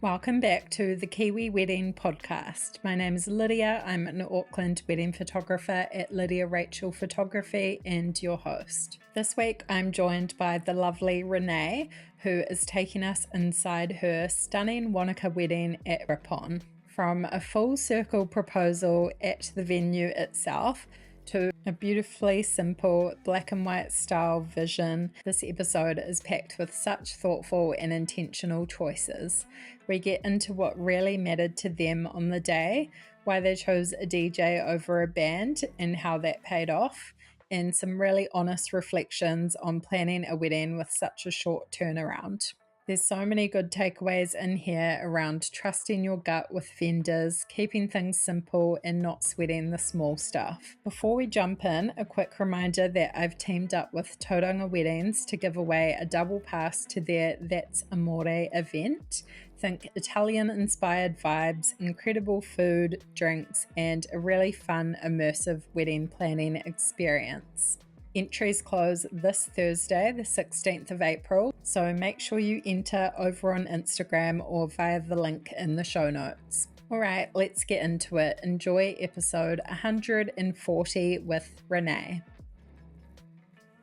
Welcome back to the Kiwi Wedding Podcast. My name is Lydia. I'm an Auckland wedding photographer at Lydia Rachel Photography and your host. This week I'm joined by the lovely Renee, who is taking us inside her stunning Wanaka wedding at Rippon. From a full circle proposal at the venue itself to a beautifully simple black and white style vision, this episode is packed with such thoughtful and intentional choices. We get into what really mattered to them on the day, why they chose a DJ over a band and how that paid off, and some really honest reflections on planning a wedding with such a short turnaround. There's so many good takeaways in here around trusting your gut with vendors, keeping things simple and not sweating the small stuff. Before we jump in, a quick reminder that I've teamed up with Tauranga Weddings to give away a double pass to their That's Amore event. Think Italian-inspired vibes, incredible food, drinks, and a really fun, immersive wedding planning experience. Entries close this Thursday, the 16th of April, so make sure you enter over on Instagram or via the link in the show notes. All right, let's get into it. Enjoy episode 140 with Renee.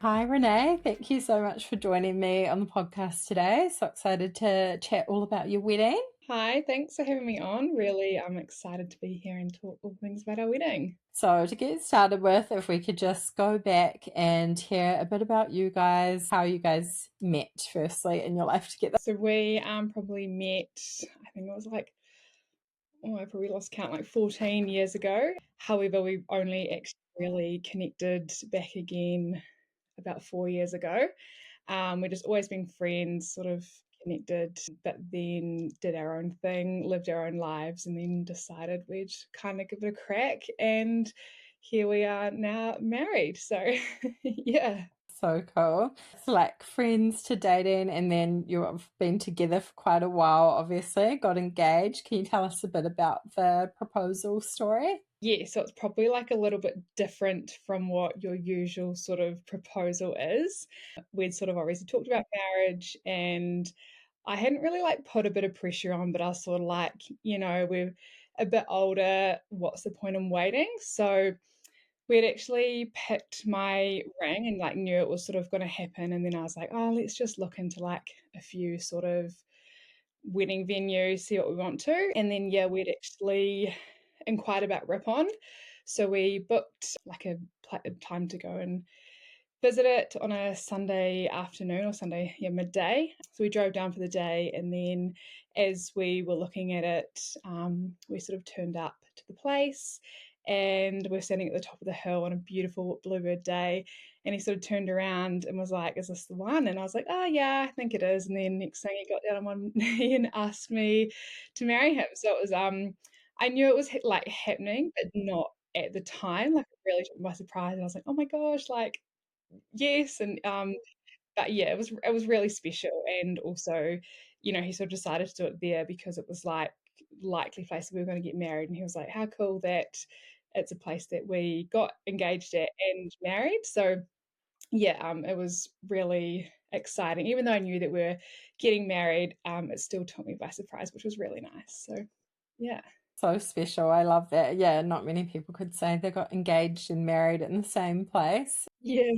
Hi, Renee. Thank you so much for joining me on the podcast today. So excited to chat all about your wedding. Hi, thanks for having me on. Really, I'm excited to be here and talk all things about our wedding. So to get started with, if we could just go back and hear a bit about you guys, how you guys met firstly in your life together. So we probably met, I think it was I probably lost count, 14 years ago. However, we only actually really connected back again about 4 years ago. We've just always been friends, sort of connected, but then did our own thing, lived our own lives, and then decided we'd kind of give it a crack. And here we are now married. So, yeah. So cool. It's like friends to dating, and then you've been together for quite a while, obviously, got engaged. Can you tell us a bit about the proposal story? Yeah, so it's probably a little bit different from what your usual sort of proposal is. We'd sort of obviously talked about marriage, and I hadn't really put a bit of pressure on, but I was sort of we're a bit older. What's the point in waiting? So we'd actually picked my ring and knew it was sort of going to happen. And then I was like, oh, let's just look into a few sort of wedding venues, see what we want to. And then, yeah, we'd actually inquired about Rippon. So we booked a time to go and visit it on a Sunday afternoon or Sunday, midday. So we drove down for the day, and then as we were looking at it, we sort of turned up to the place, and we're standing at the top of the hill on a beautiful bluebird day. And he sort of turned around and was like, "Is this the one?" And I was like, "Oh yeah, I think it is." And then next thing, he got down on one knee and asked me to marry him. So it was I knew it was happening, but not at the time. It really took me by surprise, and I was like, "Oh my gosh!" Yes, and but yeah, it was really special. And also, he sort of decided to do it there because it was likely place that we were going to get married. And he was like, how cool that it's a place that we got engaged at and married. So yeah, it was really exciting. Even though I knew that we were getting married, it still took me by surprise, which was really nice. So yeah. So special. I love that. Yeah, not many people could say they got engaged and married in the same place. Yeah.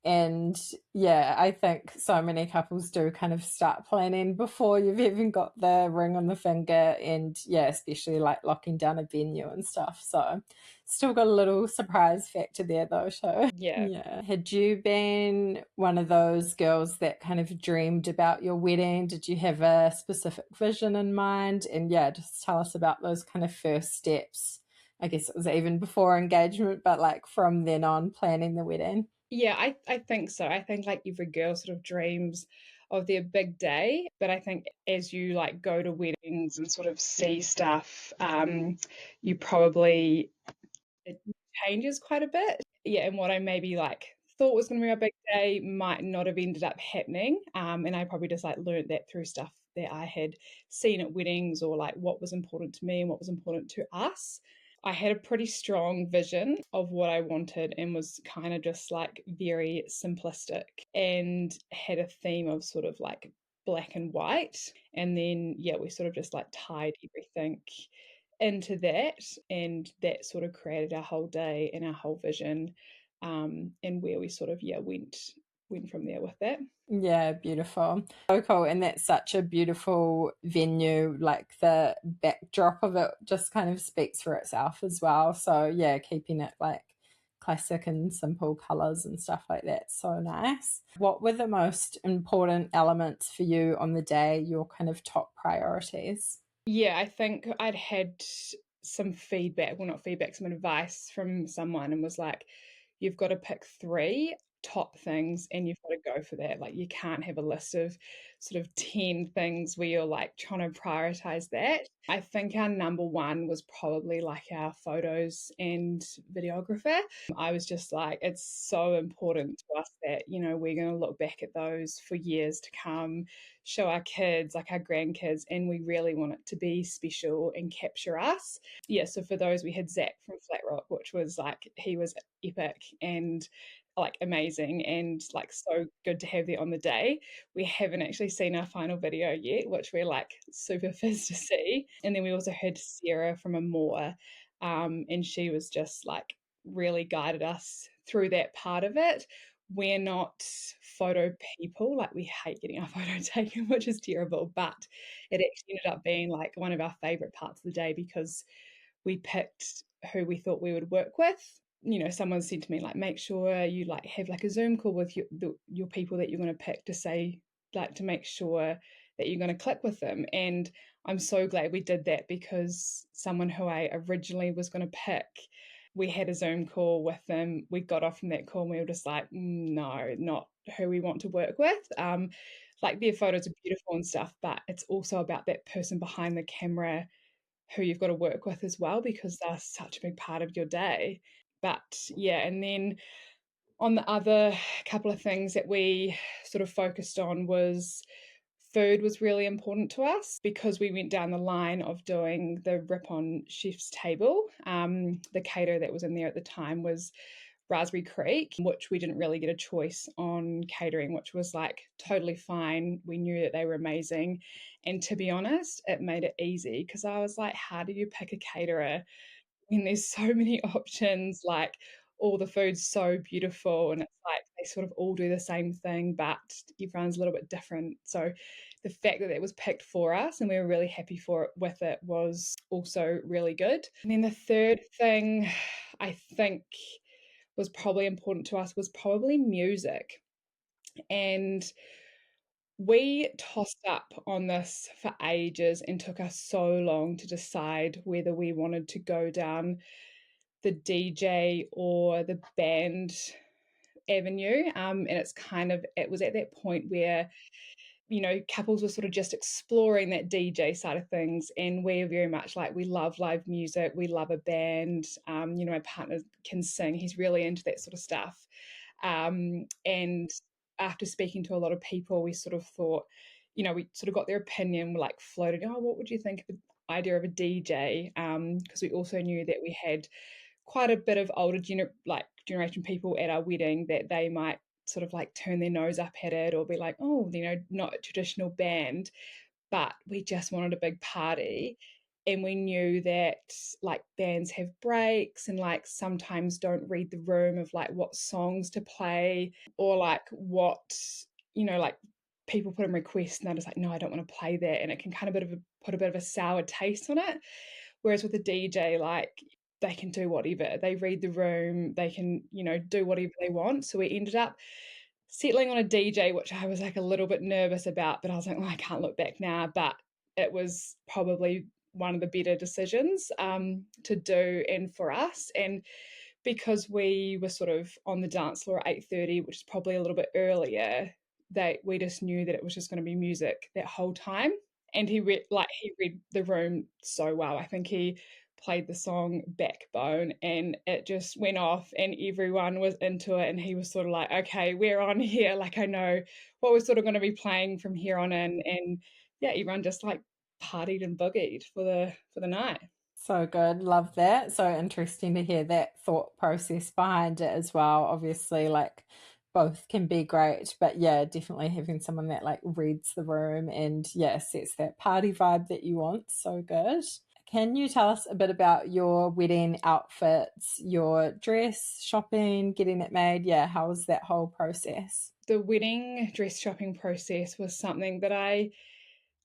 And yeah, I think so many couples do kind of start planning before you've even got the ring on the finger, and yeah, especially locking down a venue and stuff. So still got a little surprise factor there though. So yeah. Had you been one of those girls that kind of dreamed about your wedding? Did you have a specific vision in mind? And yeah, just tell us about those kind of first steps. I guess it was even before engagement, but from then on planning the wedding. Yeah, I think so. I think every girl sort of dreams of their big day, but I think as you go to weddings and sort of see stuff, you probably it changes quite a bit. Yeah, and what I maybe thought was going to be my big day might not have ended up happening. And I probably just learned that through stuff that I had seen at weddings, or what was important to me and what was important to us. I had a pretty strong vision of what I wanted, and was kind of just very simplistic, and had a theme of sort of black and white. And then, yeah, we sort of just like tied everything into that, and that sort of created our whole day and our whole vision, and where we sort of, yeah, went from there with that. Yeah, beautiful. So cool. And that's such a beautiful venue. Like the backdrop of it just kind of speaks for itself as well. So, yeah, keeping it like classic and simple colors and stuff like that. So nice. What were the most important elements for you on the day, your kind of top priorities? Yeah, I think I'd had some feedback, well, not feedback, some advice from someone, and was like, you've got to pick three top things and you've got to go for that. Like, you can't have a list of sort of 10 things where you're like trying to prioritize that. I think our number one was probably like our photos and videographer. I was just like, it's so important to us that, we're going to look back at those for years to come, show our kids, like our grandkids, and we really want it to be special and capture us. Yeah, so for those, we had Zach from Flat Rock, which was like, he was epic and like amazing and like so good to have there on the day. We haven't actually seen our final video yet, which we're like super fizzed to see. And then we also had Sarah from Amore, and she was just like really guided us through that part of it. We're not photo people, like we hate getting our photo taken, which is terrible, but it actually ended up being like one of our favorite parts of the day because we picked who we thought we would work with. Someone said to me, like, make sure you like have like a Zoom call with your people that you're going to pick, to say, like, to make sure that you're going to click with them. And I'm so glad we did that, because someone who I originally was going to pick, we had a Zoom call with them. We got off from that call and we were just like, no, not who we want to work with. Like, their photos are beautiful and stuff, but it's also about that person behind the camera who you've got to work with as well, because they're such a big part of your day. But yeah, and then on the other couple of things that we sort of focused on was food was really important to us, because we went down the line of doing the Rippon chef's table. The caterer that was in there at the time was Raspberry Creek, which we didn't really get a choice on catering, which was like totally fine. We knew that they were amazing. And to be honest, it made it easy, because I was like, how do you pick a caterer when there's so many options? Like, all the food's so beautiful, and it's like they sort of all do the same thing, but everyone's a little bit different. So the fact that it was picked for us and we were really happy with it was also really good. And then the third thing I think was probably important to us was probably music. And we tossed up on this for ages and took us so long to decide whether we wanted to go down the DJ or the band avenue. And it was at that point where, couples were sort of just exploring that DJ side of things. And we're very much like, we love live music, we love a band. My partner can sing, he's really into that sort of stuff. And after speaking to a lot of people, we sort of thought, we sort of got their opinion, like floated, oh, what would you think of the idea of a DJ? Because we also knew that we had quite a bit of older generation people at our wedding, that they might sort of like turn their nose up at it or be like, oh, not a traditional band. But we just wanted a big party. And we knew that like bands have breaks and like sometimes don't read the room of like what songs to play, or like what, like people put in requests and they're just like, no, I don't want to play that. And it can kind of put a bit of a sour taste on it. Whereas with a DJ, like, they can do whatever. They read the room, they can, do whatever they want. So we ended up settling on a DJ, which I was like a little bit nervous about, but I was like, well, I can't look back now. But it was probably one of the better decisions to do, and for us. And because we were sort of on the dance floor at 8:30, which is probably a little bit earlier, we just knew that it was just going to be music that whole time. And he read the room so well. I think he played the song Backbone and it just went off and everyone was into it, and he was sort of like, okay, we're on here, like I know what we're sort of going to be playing from here on in. And yeah, everyone just like partied and boogied for the night. So good. Love that. So interesting to hear that thought process behind it as well. Obviously, like both can be great, but yeah, definitely having someone that like reads the room and yeah, sets that party vibe that you want. So good. Can you tell us a bit about your wedding outfits, your dress shopping, getting it made? Yeah, how was that whole process? The wedding dress shopping process was something that I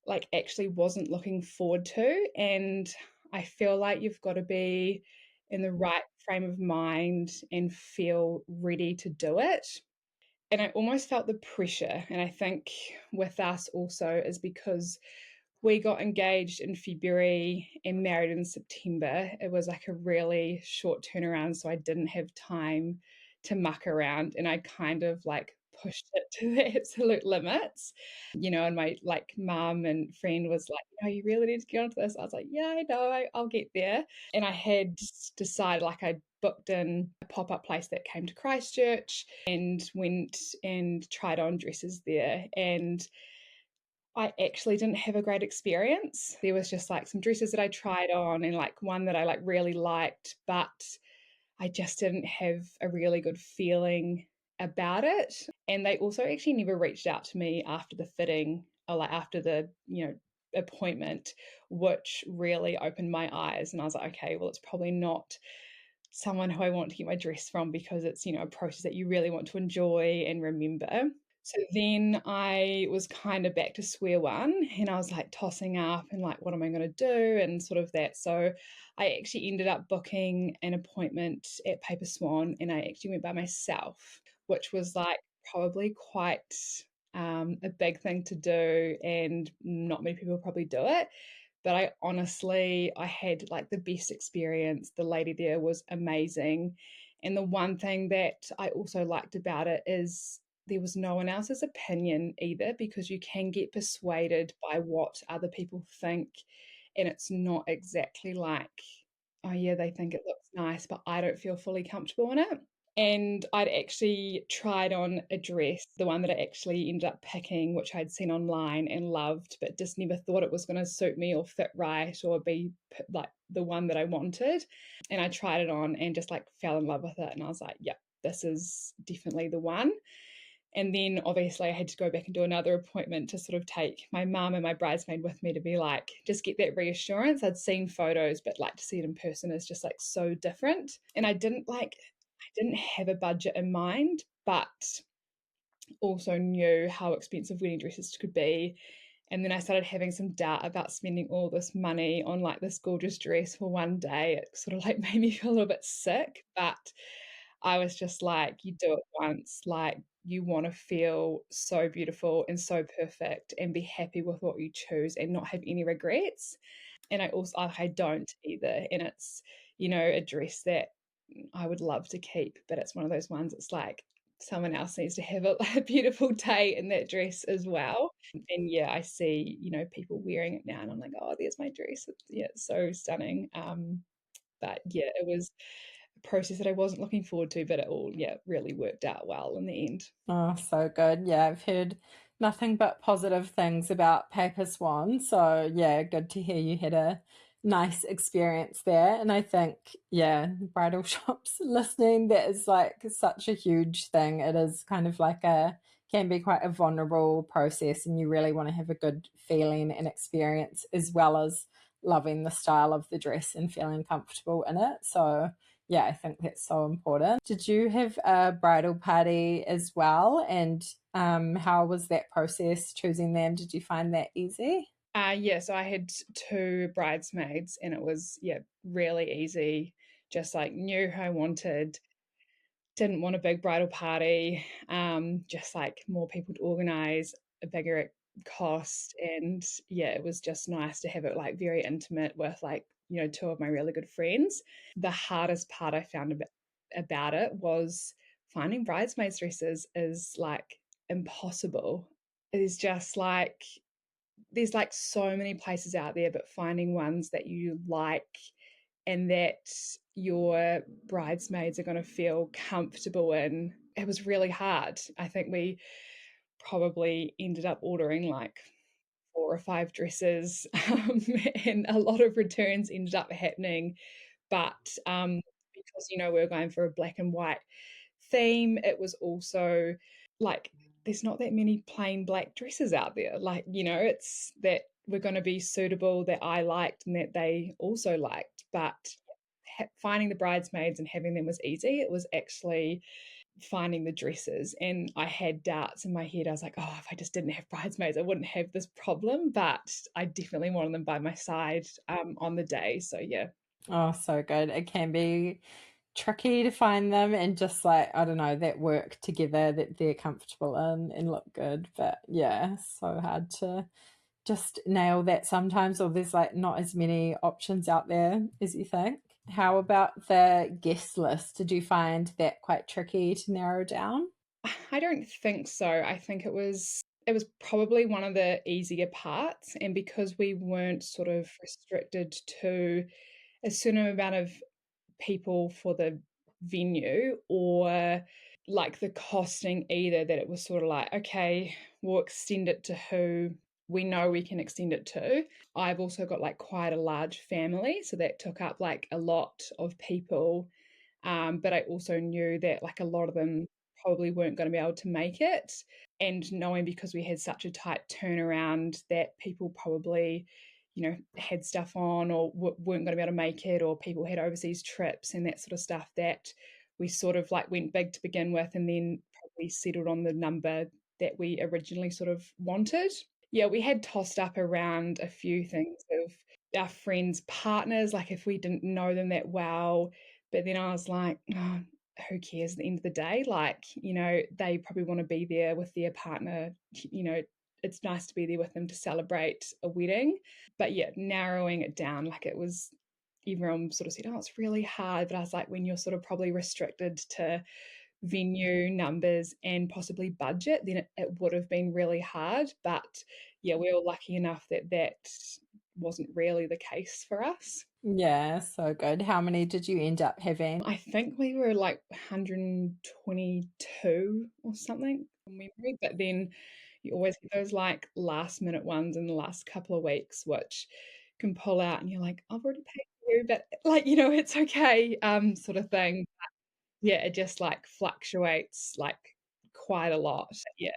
like actually wasn't looking forward to, and I feel like you've got to be in the right frame of mind and feel ready to do it. And I almost felt the pressure, and I think with us also is because we got engaged in February and married in September. It was like a really short turnaround, so I didn't have time to muck around, and I kind of like pushed it to the absolute limits. And my like mum and friend was like, you really need to get onto this. I was like, yeah, I know, I'll get there. And I had decided, like, I booked in a pop-up place that came to Christchurch and went and tried on dresses there. And I actually didn't have a great experience. There was just like some dresses that I tried on and like one that I like really liked, but I just didn't have a really good feeling about it. And they also actually never reached out to me after the fitting or like after the, appointment, which really opened my eyes. And I was like, okay, well, it's probably not someone who I want to get my dress from because it's, a process that you really want to enjoy and remember. So then I was kind of back to square one and I was like tossing up and like, what am I going to do? And sort of that. So I actually ended up booking an appointment at Paper Swan and I actually went by myself, which was like probably quite a big thing to do. And not many people probably do it. But I had like the best experience. The lady there was amazing. And the one thing that I also liked about it is there was no one else's opinion either, because you can get persuaded by what other people think. And it's not exactly like, oh, yeah, they think it looks nice, but I don't feel fully comfortable in it. And I'd actually tried on a dress, the one that I actually ended up picking, which I'd seen online and loved, but just never thought it was going to suit me or fit right or be like the one that I wanted. And I tried it on and just like fell in love with it. And I was like, yep, this is definitely the one. And then obviously I had to go back and do another appointment to sort of take my mum and my bridesmaid with me to be like, just get that reassurance. I'd seen photos, but like to see it in person is just like so different. And I didn't have a budget in mind, but also knew how expensive wedding dresses could be. And then I started having some doubt about spending all this money on like this gorgeous dress for one day. It sort of like made me feel a little bit sick, but I was just like, you do it once, like you want to feel so beautiful and so perfect and be happy with what you choose and not have any regrets. And I don't either. And it's, a dress that I would love to keep, but it's one of those ones it's like someone else needs to have a beautiful day in that dress as well. And yeah, I see, people wearing it now and I'm like, oh, there's my dress. It's so stunning. But yeah, it was a process that I wasn't looking forward to, but it all, yeah, really worked out well in the end. Oh, so good. Yeah, I've heard nothing but positive things about Paper Swan. So, yeah, good to hear you had a nice experience there. And I think, yeah, bridal shops listening, that is like such a huge thing. It is kind of like can be quite a vulnerable process, and you really want to have a good feeling and experience as well as loving the style of the dress and feeling comfortable in it. So, yeah, I think that's so important. Did you have a bridal party as well? And how was that process choosing them? Did you find that easy? Yeah, so I had two bridesmaids and it was, yeah, really easy. Just like knew who I wanted, didn't want a big bridal party, just like more people to organize, a bigger cost. And yeah, it was just nice to have it like very intimate with like, two of my really good friends. The hardest part I found about it was finding bridesmaids dresses is like impossible. It is just like there's like so many places out there, but finding ones that you like and that your bridesmaids are going to feel comfortable in, it was really hard. I think we probably ended up ordering like 4 or 5 dresses, and a lot of returns ended up happening. But because we were going for a black and white theme. It was also like there's not that many plain black dresses out there. Like, it's that we're going to be suitable, that I liked and that they also liked. But finding the bridesmaids and having them was easy. It was actually finding the dresses. And I had doubts in my head. I was like, oh, if I just didn't have bridesmaids, I wouldn't have this problem. But I definitely wanted them by my side on the day. So, yeah. Oh, so good. It can be tricky to find them and just like, I don't know, that work together that they're comfortable in and look good. But yeah, so hard to just nail that sometimes, or there's like not as many options out there as you think. How about the guest list? Did you find that quite tricky to narrow down? I don't think so. I think it was probably one of the easier parts, and because we weren't sort of restricted to a certain amount of people for the venue or like the costing either, that it was sort of like, okay, we'll extend it to who we know we can extend it to. I've also got like quite a large family, so that took up like a lot of people. But I also knew that like a lot of them probably weren't going to be able to make it. And knowing because we had such a tight turnaround that people probably, had stuff on or weren't going to be able to make it, or people had overseas trips and that sort of stuff, that we sort of like went big to begin with and then probably settled on the number that we originally sort of wanted. Yeah, we had tossed up around a few things of our friends' partners, like if we didn't know them that well. But then I was like, oh, who cares at the end of the day? Like, they probably want to be there with their partner. It's nice to be there with them to celebrate a wedding. But yeah, narrowing it down, like it was, everyone sort of said, oh, it's really hard. But I was like, when you're sort of probably restricted to venue numbers and possibly budget, then it would have been really hard. But yeah, we were lucky enough that that wasn't really the case for us. Yeah, so good. How many did you end up having? I think we were like 122 or something from memory, but then you always get those like last minute ones in the last couple of weeks, which can pull out and you're like, I've already paid you, but like, it's okay, sort of thing. Yeah, it just like fluctuates like quite a lot. Yeah,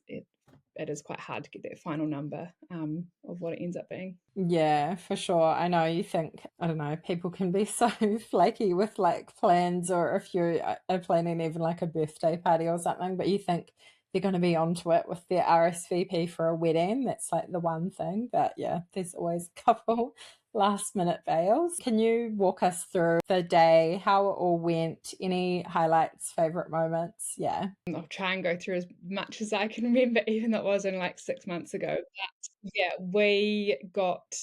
it is quite hard to get that final number of what it ends up being. Yeah, for sure. I know you think, I don't know, people can be so flaky with like plans, or if you are planning even like a birthday party or something, but you think they're going to be onto it with their RSVP for a wedding. That's like the one thing. But yeah, there's always a couple last minute bails. Can you walk us through the day, how it all went, any highlights, favorite moments? Yeah. I'll try and go through as much as I can remember, even though it was only like 6 months ago. But yeah, we got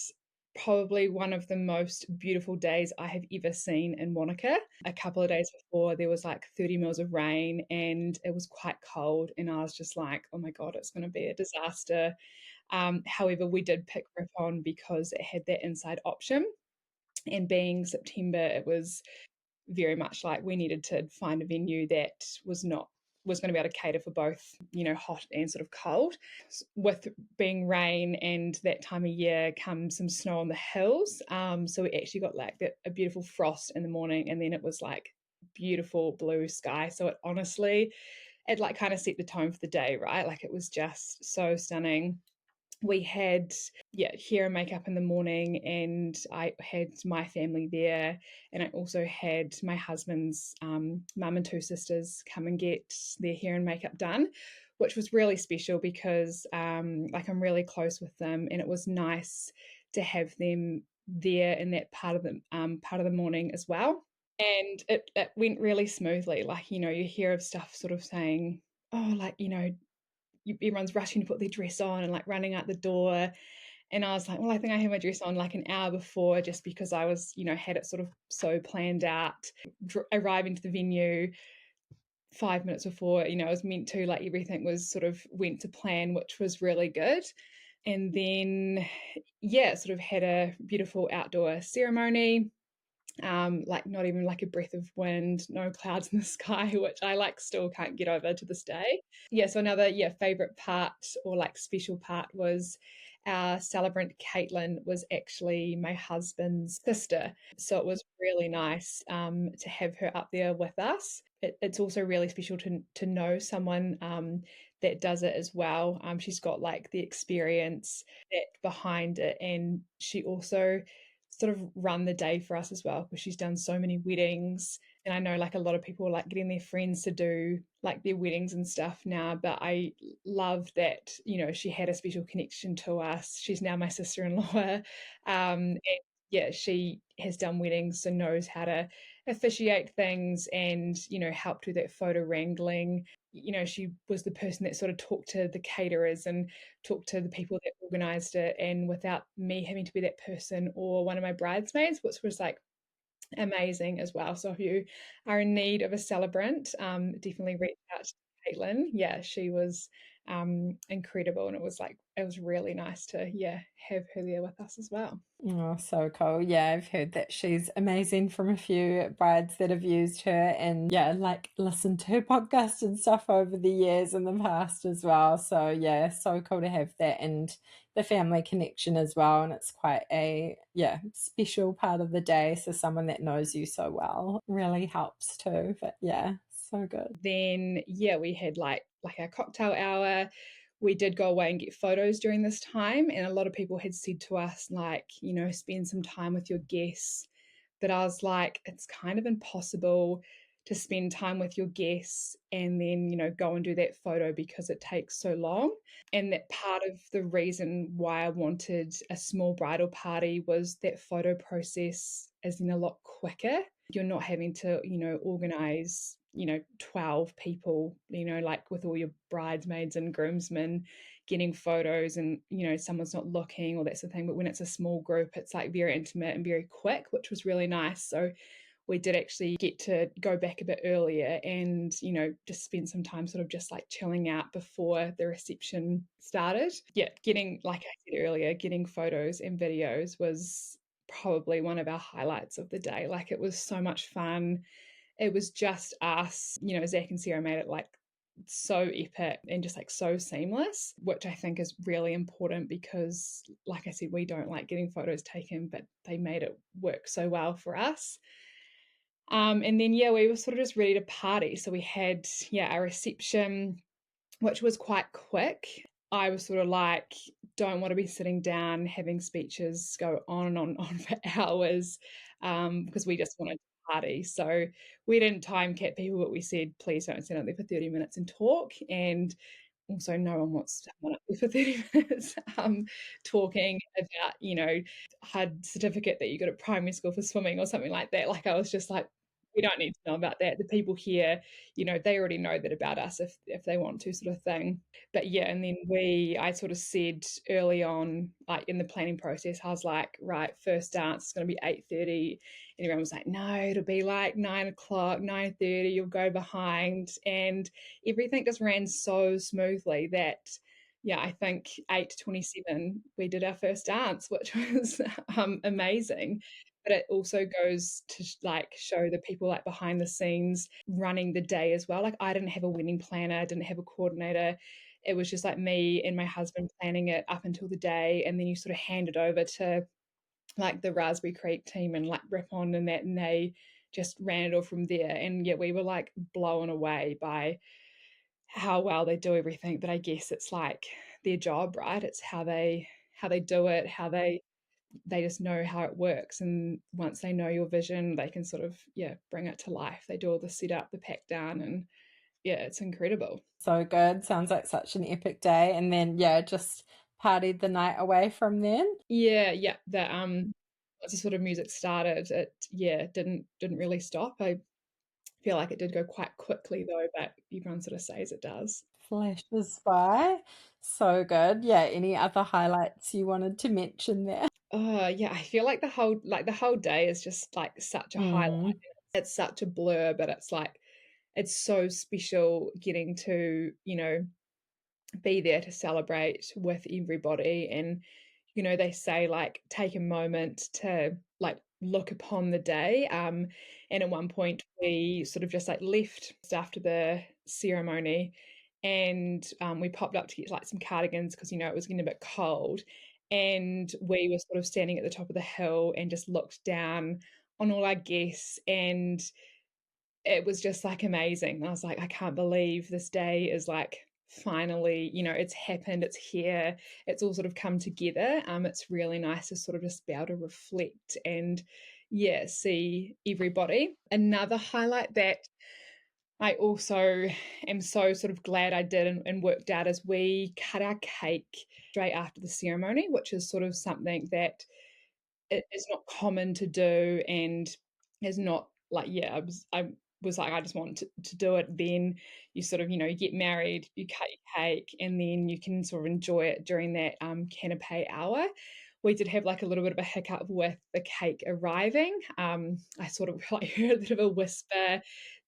probably one of the most beautiful days I have ever seen in Wanaka. A couple of days before, there was like 30 mils of rain and it was quite cold. And I was just like, oh my God, it's going to be a disaster. However, we did pick Rippon because it had that inside option. And being September, it was very much like we needed to find a venue that was going to be able to cater for both, hot and sort of cold. With being rain and that time of year comes some snow on the hills. So we actually got like a beautiful frost in the morning, and then it was like beautiful blue sky. So it like kind of set the tone for the day, right? Like it was just so stunning. We had hair and makeup in the morning, and I had my family there, and I also had my husband's mum and two sisters come and get their hair and makeup done, which was really special because like I'm really close with them, and it was nice to have them there in that part of the morning as well. And it went really smoothly. Like, you hear of stuff sort of saying, oh, like, everyone's rushing to put their dress on and like running out the door. And I was like, well, I think I had my dress on like an hour before, just because I was, had it sort of so planned out. Arriving to the venue 5 minutes before, I was meant to, like everything was sort of went to plan, which was really good. And then, yeah, sort of had a beautiful outdoor ceremony. Like not even like a breath of wind, no clouds in the sky, which I like still can't get over to this day. Yeah, so another favorite part or like special part was our celebrant Caitlin was actually my husband's sister. So it was really nice to have her up there with us. It's also really special to know someone that does it as well. She's got like the experience that behind it, and she also sort of run the day for us as well because she's done so many weddings. And I know like a lot of people are like getting their friends to do like their weddings and stuff now, but I love that, she had a special connection to us. She's now my sister-in-law. And yeah, she has done weddings, so knows how to officiate things and, helped with that photo wrangling. She was the person that sort of talked to the caterers and talked to the people that organized it, and without me having to be that person or one of my bridesmaids, which was like amazing as well. So if you are in need of a celebrant, definitely reach out to Caitlin. Yeah, she was incredible, and it was really nice to have her there with us as well. Oh, so cool. Yeah, I've heard that she's amazing from a few brides that have used her, and yeah, like listened to her podcast and stuff over the years in the past as well. So yeah, so cool to have that and the family connection as well. And it's quite a special part of the day. So someone that knows you so well really helps too. But yeah, so good. Then we had like our cocktail hour. We did go away and get photos during this time, and a lot of people had said to us like, spend some time with your guests. But I was like, it's kind of impossible to spend time with your guests and then, go and do that photo because it takes so long. And that part of the reason why I wanted a small bridal party was that photo process is then a lot quicker. You're not having to, organize, 12 people, like with all your bridesmaids and groomsmen getting photos and, someone's not looking or that's the thing. But when it's a small group, it's like very intimate and very quick, which was really nice. So we did actually get to go back a bit earlier and, just spend some time sort of just like chilling out before the reception started. Yeah, like I said earlier, getting photos and videos was probably one of our highlights of the day. Like it was so much fun. It was just us, Zach and Sarah made it like so epic and just like so seamless, which I think is really important because, like I said, we don't like getting photos taken, but they made it work so well for us. And then, we were sort of just ready to party. So we had, our reception, which was quite quick. I was sort of like, don't want to be sitting down having speeches go on and on and on for hours because we just wanted to party. So we didn't time cap people, but we said, please don't stand up there for 30 minutes and talk. And also, no one wants to stand up there for 30 minutes talking about, HUD certificate that you got at primary school for swimming or something like that. Like I was just like, we don't need to know about that. The people here, they already know that about us if they want to, sort of thing. But and then I sort of said early on, like in the planning process, I was like, right, first dance is going to be 8:30. And everyone was like, no, it'll be like 9 o'clock, 9:30, you'll go behind. And everything just ran so smoothly that I think 8:27 we did our first dance, which was amazing. But it also goes to like show the people like behind the scenes running the day as well. Like I didn't have a wedding planner, I didn't have a coordinator. It was just like me and my husband planning it up until the day, and then you sort of hand it over to like the Raspberry Creek team and like Rippon and that, and they just ran it all from there. And we were like blown away by how well they do everything. But I guess it's like their job, right? It's how they do it, how they just know how it works. And once they know your vision, they can sort of bring it to life. They do all the setup, the pack down, and it's incredible. So good. Sounds like such an epic day. And then just partied the night away from then. The once the sort of music started, it didn't really stop. I feel like it did go quite quickly though, but everyone sort of says it does. Flashes by. So good. Yeah. Any other highlights you wanted to mention there? I feel like the whole day is just like such a highlight. It's such a blur, but it's like it's so special getting to, be there to celebrate with everybody. And, they say like take a moment to like look upon the day. And at one point we sort of just like left after the ceremony, and we popped up to get like some cardigans because it was getting a bit cold. and we were sort of standing at the top of the hill and just looked down on all our guests, and it was just, like, amazing. I was like, "I can't believe this day is, like, finally, it's happened, it's here, it's all sort of come together." It's really nice to sort of just be able to reflect and, yeah, see everybody. Another highlight that I also am so sort of glad I did and worked out is we cut our cake straight after the ceremony, which is sort of something that it is not common to do and is not like, yeah, I was like, I just want to do it. Then you sort of, you get married, you cut your cake, and then you can sort of enjoy it during that canapé hour. We did have like a little bit of a hiccup with the cake arriving. I sort of like heard a bit of a whisper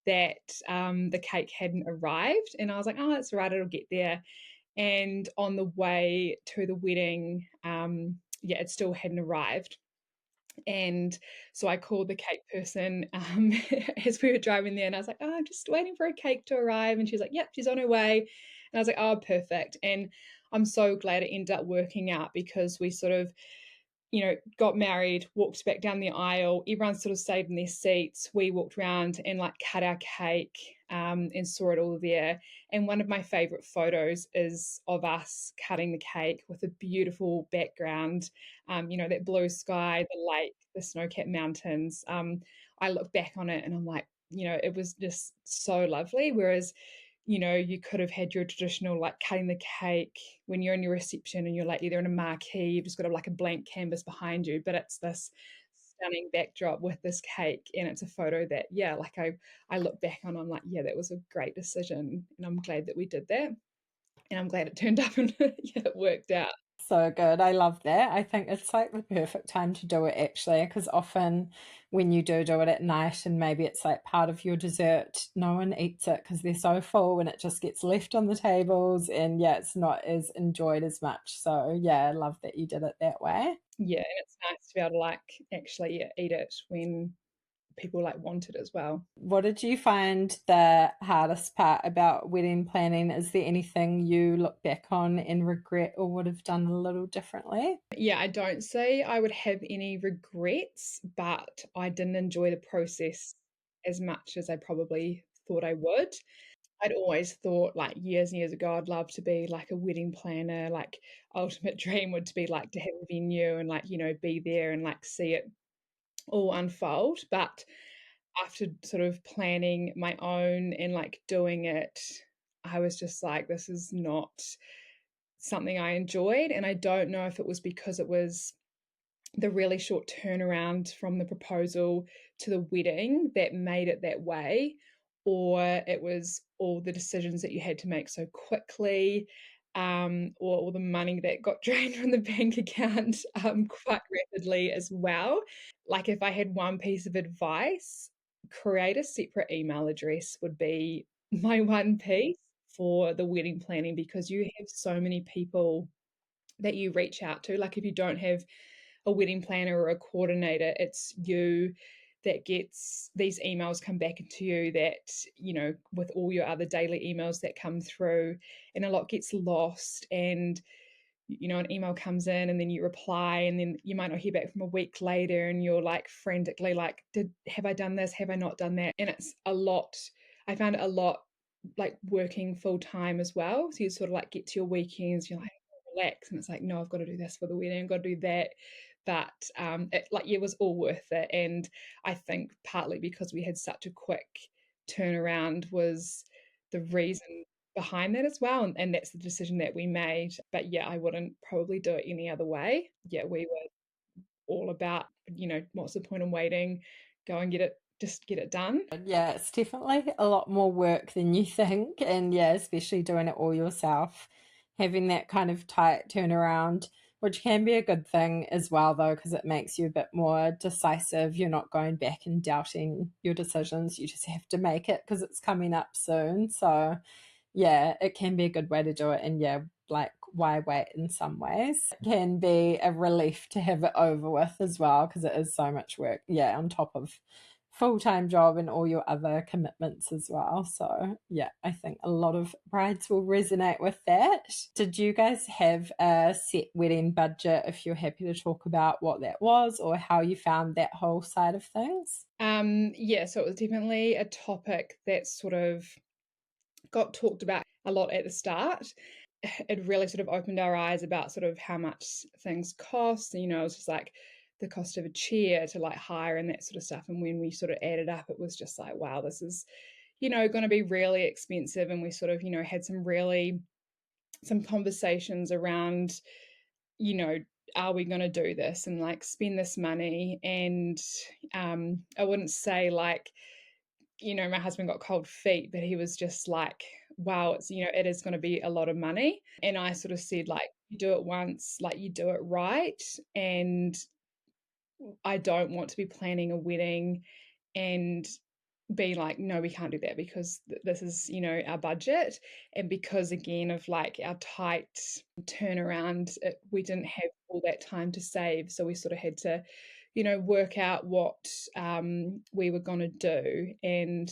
that the cake hadn't arrived, and I was like, oh, that's right, it'll get there. And on the way to the wedding, yeah, it still hadn't arrived. And so I called the cake person as we were driving there, and I was like, "Oh, I'm just waiting for a cake to arrive." And she's like, "Yep, she's on her way." And I was like, "Oh, perfect." And I'm so glad it ended up working out because we sort of got married, walked back down the aisle. Everyone sort of stayed in their seats. We walked around and like cut our cake and saw it all there. And one of my favorite photos is of us cutting the cake with a beautiful background. That blue sky, the lake, the snow-capped mountains. I look back on it and I'm like, it was just so lovely. Whereas you could have had your traditional like cutting the cake when you're in your reception and you're like either in a marquee, you've just got like a blank canvas behind you, but it's this stunning backdrop with this cake, and it's a photo that, yeah, like I look back on, I'm like, yeah, that was a great decision, and I'm glad that we did that, and I'm glad it turned up and yeah, it worked out. So good. I love that. I think it's like the perfect time to do it actually, because often when you do it at night and maybe it's like part of your dessert, no one eats it because they're so full and it just gets left on the tables and yeah, it's not as enjoyed as much. So yeah, I love that you did it that way. Yeah, and it's nice to be able to like actually, yeah, eat it when people like want it as well. What did you find the hardest part about wedding planning? Is there anything you look back on and regret or would have done a little differently? Yeah, I don't say I would have any regrets, but I didn't enjoy the process as much as I probably thought I would. I'd always thought, like, years and years ago, I'd love to be like a wedding planner, like, ultimate dream would to be like to have a venue and like, be there and like see it all unfold. But after sort of planning my own and like doing it, I was just like, this is not something I enjoyed. And I don't know if it was because it was the really short turnaround from the proposal to the wedding that made it that way, or it was all the decisions that you had to make so quickly, or all the money that got drained from the bank account quite rapidly as well. Like, if I had one piece of advice, create a separate email address would be my one piece for the wedding planning, because you have so many people that you reach out to. Like, if you don't have a wedding planner or a coordinator, it's you that gets these emails come back into you that, with all your other daily emails that come through, and a lot gets lost. And, an email comes in and then you reply, and then you might not hear back from a week later, and you're like frantically like, have I done this? Have I not done that? And it's a lot. I found it a lot like working full time as well. So you sort of like get to your weekends, you're like, relax, and it's like, no, I've got to do this for the wedding, I've got to do that. But it, like, yeah, it was all worth it. And I think partly because we had such a quick turnaround was the reason behind that as well. And that's the decision that we made. But yeah, I wouldn't probably do it any other way. Yeah, we were all about, what's the point in waiting? Go and get it, just get it done. Yeah, it's definitely a lot more work than you think. And yeah, especially doing it all yourself, having that kind of tight turnaround, which can be a good thing as well, though, because it makes you a bit more decisive. You're not going back and doubting your decisions. You just have to make it because it's coming up soon. So yeah, it can be a good way to do it. And yeah, like, why wait in some ways? It can be a relief to have it over with as well because it is so much work. Yeah, on top of full-time job and all your other commitments as well. So yeah, I think a lot of brides will resonate with that. Did you guys have a set wedding budget, if you're happy to talk about what that was or how you found that whole side of things? Yeah, so it was definitely a topic that sort of got talked about a lot at the start. It really sort of opened our eyes about sort of how much things cost. And, it was just like the cost of a chair to like hire and that sort of stuff. And when we sort of added up, it was just like, wow, this is, going to be really expensive. And we sort of, had some conversations around, you know, are we going to do this and like spend this money? And I wouldn't say like, my husband got cold feet, but he was just like, wow, it's, it is going to be a lot of money. And I sort of said, like, you do it once, like, you do it right. And I don't want to be planning a wedding and be like, no, we can't do that because this is, our budget. And because, again, of like our tight turnaround, we didn't have all that time to save. So we sort of had to, work out what we were going to do. And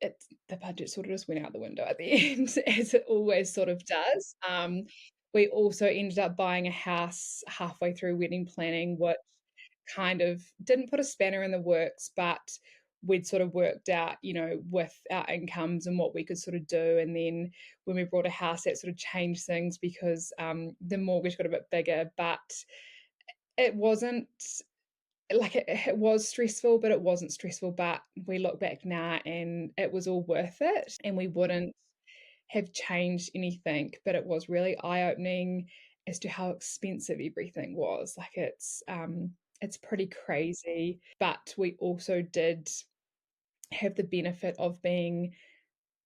the budget sort of just went out the window at the end, as it always sort of does. We also ended up buying a house halfway through wedding planning, which kind of didn't put a spanner in the works, but we'd sort of worked out, with our incomes and what we could sort of do. And then when we bought a house, that sort of changed things because the mortgage got a bit bigger, but it wasn't like it was stressful, but it wasn't stressful. But we look back now and it was all worth it. And we wouldn't have changed anything, but it was really eye-opening as to how expensive everything was. Like it's pretty crazy. But we also did have the benefit of being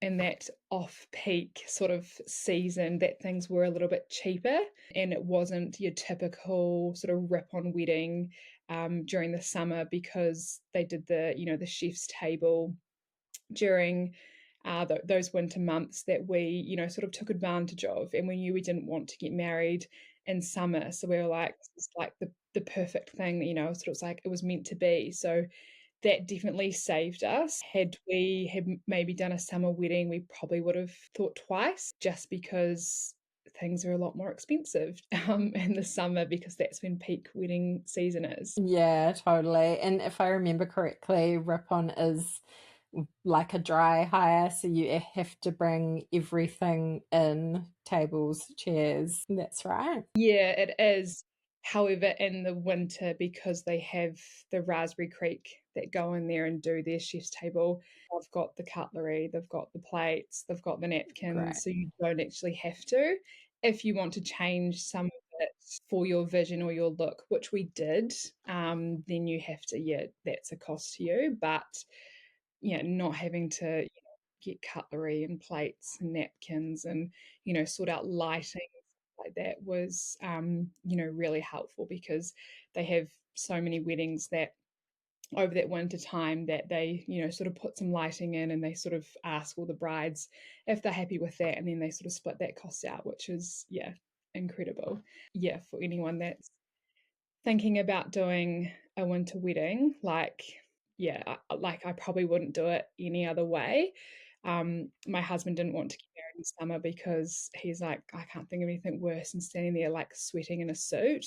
in that off-peak sort of season that things were a little bit cheaper and it wasn't your typical sort of Rippon wedding during the summer because they did the chef's table during those winter months that we sort of took advantage of, and we knew we didn't want to get married in summer, so we were like, this is like the perfect thing, sort of like it was meant to be. So that definitely saved us. Had we had maybe done a summer wedding, we probably would have thought twice just because things are a lot more expensive in the summer because that's when peak wedding season is. Yeah, totally. And if I remember correctly, Rippon is like a dry hire, so you have to bring everything in, tables, chairs. That's right. Yeah, it is. However, in the winter, because they have the Raspberry Creek that go in there and do their chef's table, they've got the cutlery, they've got the plates, they've got the Great. napkins, so you don't actually have to. If you want to change some of it for your vision or your look, which we did, then you have to, yeah, that's a cost to you. But yeah, not having to get cutlery and plates and napkins and sort out lighting like that was really helpful because they have so many weddings that over that winter time that they sort of put some lighting in and they sort of ask all the brides if they're happy with that, and then they sort of split that cost out, which is incredible. Yeah, for anyone that's thinking about doing a winter wedding, like, yeah, I probably wouldn't do it any other way. My husband didn't want to get married in summer because he's like, I can't think of anything worse than standing there like sweating in a suit,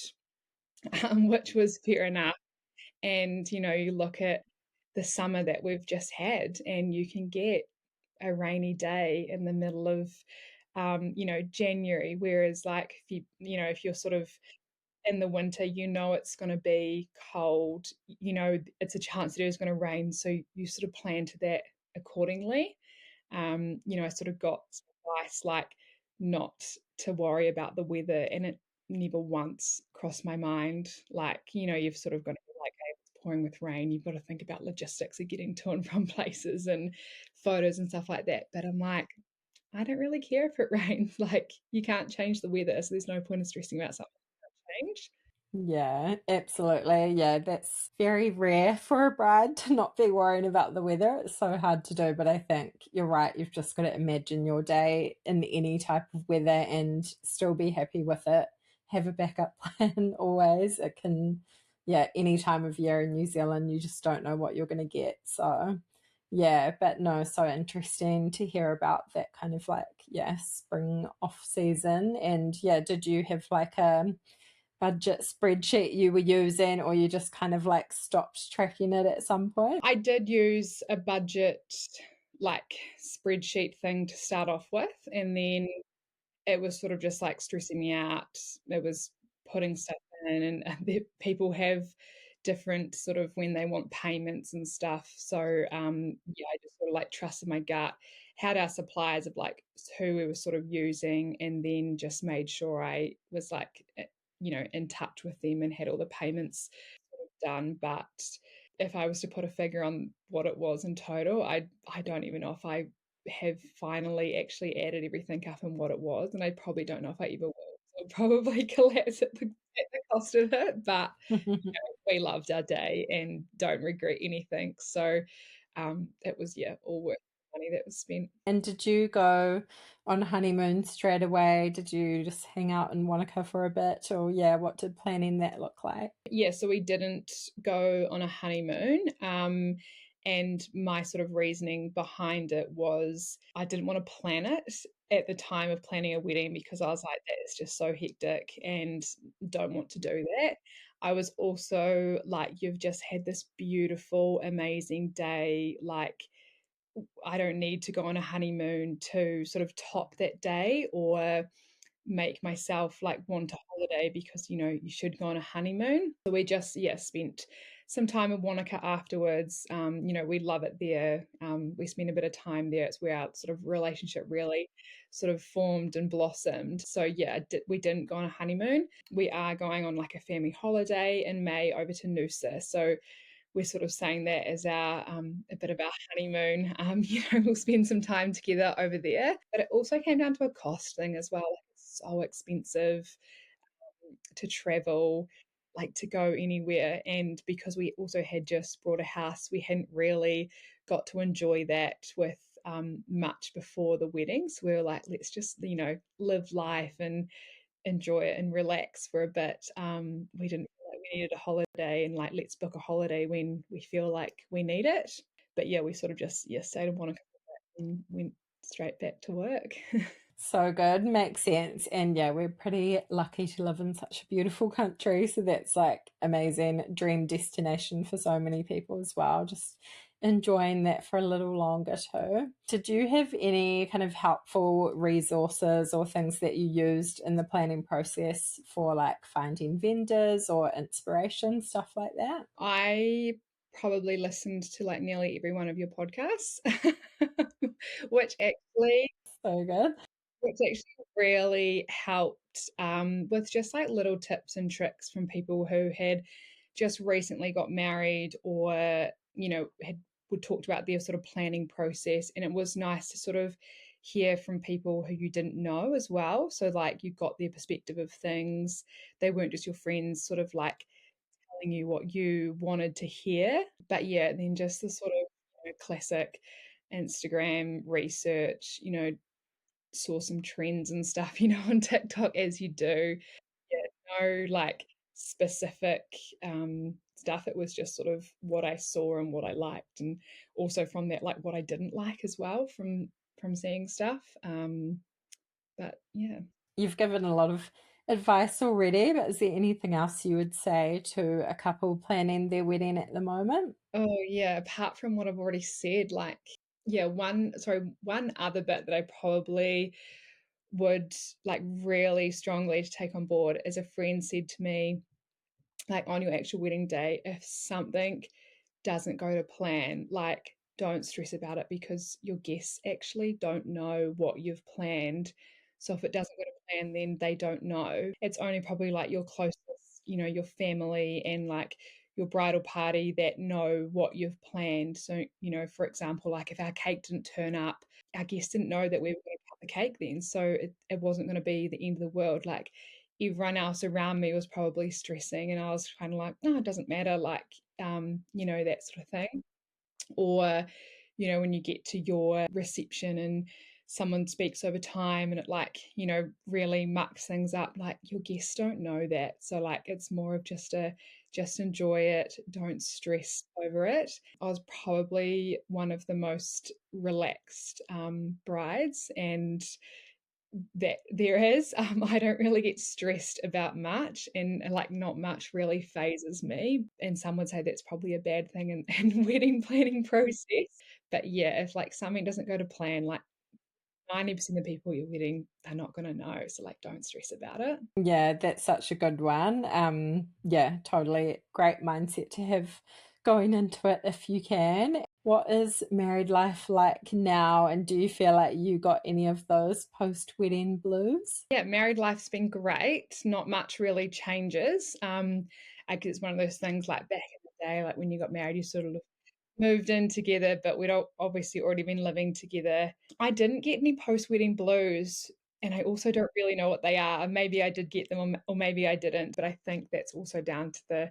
which was fair enough. And you look at the summer that we've just had, and you can get a rainy day in the middle of January, whereas like if you're sort of in the winter, it's going to be cold, it's a chance that it is going to rain. So you sort of plan to that accordingly. I sort of got advice like not to worry about the weather, and it never once crossed my mind. Like, you've sort of got to be like, hey, it's pouring with rain. You've got to think about logistics of getting to and from places and photos and stuff like that. But I'm like, I don't really care if it rains. Like, you can't change the weather, so there's no point in stressing about something that change. Yeah, absolutely. Yeah, that's very rare for a bride to not be worrying about the weather. It's so hard to do, but I think you're right. You've just got to imagine your day in any type of weather and still be happy with it. Have a backup plan always. It can yeah, any time of year in New Zealand, you just don't know what you're going to get. So, yeah, but no, so interesting to hear about that kind of like, yeah, spring off season. And yeah, did you have like a budget spreadsheet you were using, or you just kind of like stopped tracking it at some point? I did use a budget like spreadsheet thing to start off with, and then it was sort of just like stressing me out. It was putting stuff in, and people have different sort of when they want payments and stuff. So yeah, I just sort of like trusted my gut, had our suppliers of like who we were sort of using, and then just made sure I was like in touch with them and had all the payments sort of done. But if I was to put a figure on what it was in total, I don't even know if I have finally actually added everything up and what it was, and I probably don't know if I ever will. So I'll probably collapse at the cost of it, but we loved our day and don't regret anything. So it was, yeah, all worth the money that was spent. And did you go on honeymoon straight away? Did you just hang out in Wanaka for a bit? Or yeah, what did planning that look like? Yeah, so we didn't go on a honeymoon. And my sort of reasoning behind it was I didn't want to plan it at the time of planning a wedding because I was like, that is just so hectic and don't want to do that. I was also like, you've just had this beautiful, amazing day. Like, I don't need to go on a honeymoon to sort of top that day or make myself like want a holiday because you should go on a honeymoon. So we just spent some time in Wanaka afterwards. We love it there. We spent a bit of time there. It's where our sort of relationship really sort of formed and blossomed. So yeah, we didn't go on a honeymoon. We are going on like a family holiday in May over to Noosa. So we're sort of saying that as our a bit of our honeymoon. We'll spend some time together over there. But it also came down to a cost thing as well. Like, it's so expensive to travel, like to go anywhere. And because we also had just bought a house, we hadn't really got to enjoy that with much before the wedding. So we were like, let's just, live life and enjoy it and relax for a bit. We didn't feel like we needed a holiday and like let's book a holiday when we feel like we need it. But yeah, we sort of just stayed in Wanaka and went straight back to work. So good, makes sense. And yeah, we're pretty lucky to live in such a beautiful country. So that's like amazing dream destination for so many people as well. Just enjoying that for a little longer too. Did you have any kind of helpful resources or things that you used in the planning process for like finding vendors or inspiration, stuff like that? I probably listened to like nearly every one of your podcasts, which actually So good. which actually really helped with just like little tips and tricks from people who had just recently got married or had would talked about their sort of planning process, and it was nice to sort of hear from people who you didn't know as well, so like you got their perspective of things. They weren't just your friends sort of like telling you what you wanted to hear, but yeah, then just the sort of classic Instagram research, saw some trends and stuff, on TikTok as you do. Yeah, no like specific stuff. It was just sort of what I saw and what I liked, and also from that, like what I didn't like as well from seeing stuff. But yeah. You've given a lot of advice already, but is there anything else you would say to a couple planning their wedding at the moment? Oh yeah, apart from what I've already said, like yeah, one other bit that I probably would like really strongly to take on board is a friend said to me, like on your actual wedding day, if something doesn't go to plan, like don't stress about it because your guests actually don't know what you've planned. So if it doesn't go to plan, then they don't know. It's only probably like your closest, your family and like your bridal party that know what you've planned. So, for example, like if our cake didn't turn up, our guests didn't know that we were going to cut the cake then. So it wasn't going to be the end of the world. Like everyone else around me was probably stressing and I was kind of like, no, it doesn't matter, like that sort of thing. Or when you get to your reception and someone speaks over time and it like really mucks things up, like your guests don't know that, so like it's more of just a just enjoy it, don't stress over it. I was probably one of the most relaxed brides, and that there is. I don't really get stressed about much, and like not much really phases me. And some would say that's probably a bad thing in wedding planning process. But yeah, if like something doesn't go to plan, like 90% of people you're wedding, they're not going to know. So like, don't stress about it. Yeah, that's such a good one. Yeah, totally great mindset to have going into it if you can. What is married life like now? And do you feel like you got any of those post-wedding blues? Yeah, married life's been great. Not much really changes. I guess it's one of those things like back in the day, like when you got married, you sort of moved in together, but we'd obviously already been living together. I didn't get any post-wedding blues, and I also don't really know what they are. Maybe I did get them, or maybe I didn't, but I think that's also down to the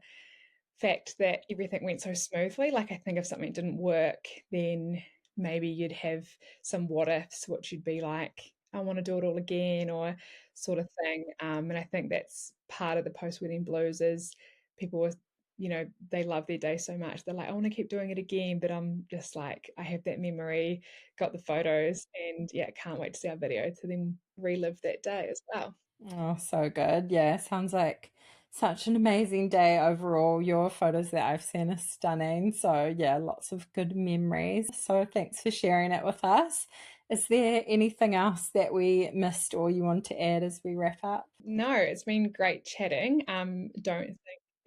fact that everything went so smoothly. Like I think if something didn't work, then maybe you'd have some what ifs, which you'd be like, I want to do it all again, or sort of thing. And I think that's part of the post-wedding blues is people were, they love their day so much. They're like, I want to keep doing it again. But I'm just like, I have that memory, got the photos, and yeah, can't wait to see our video to then relive that day as well. Oh, so good. Yeah, sounds like such an amazing day overall. Your photos that I've seen are stunning. So, yeah, lots of good memories. So, thanks for sharing it with us. Is there anything else that we missed or you want to add as we wrap up? No, it's been great chatting. Don't think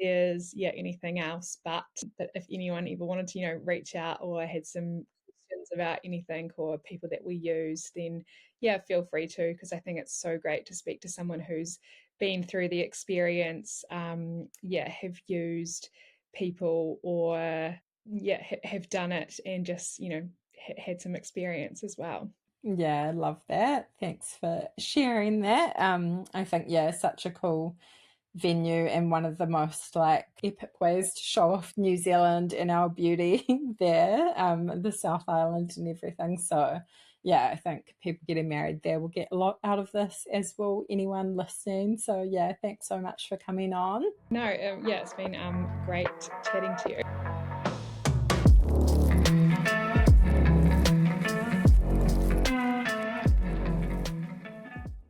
there's anything else, but that if anyone ever wanted to, reach out or had some questions about anything or people that we use, then yeah, feel free to, because I think it's so great to speak to someone who's been through the experience, have used people or have done it and just, had some experience as well. Yeah, I love that. Thanks for sharing that. I think, yeah, such a cool venue and one of the most like epic ways to show off New Zealand and our beauty there, the South Island and everything. So yeah, I think people getting married there will get a lot out of this, as will anyone listening. So yeah, thanks so much for coming on. No, yeah, it's been great chatting to you.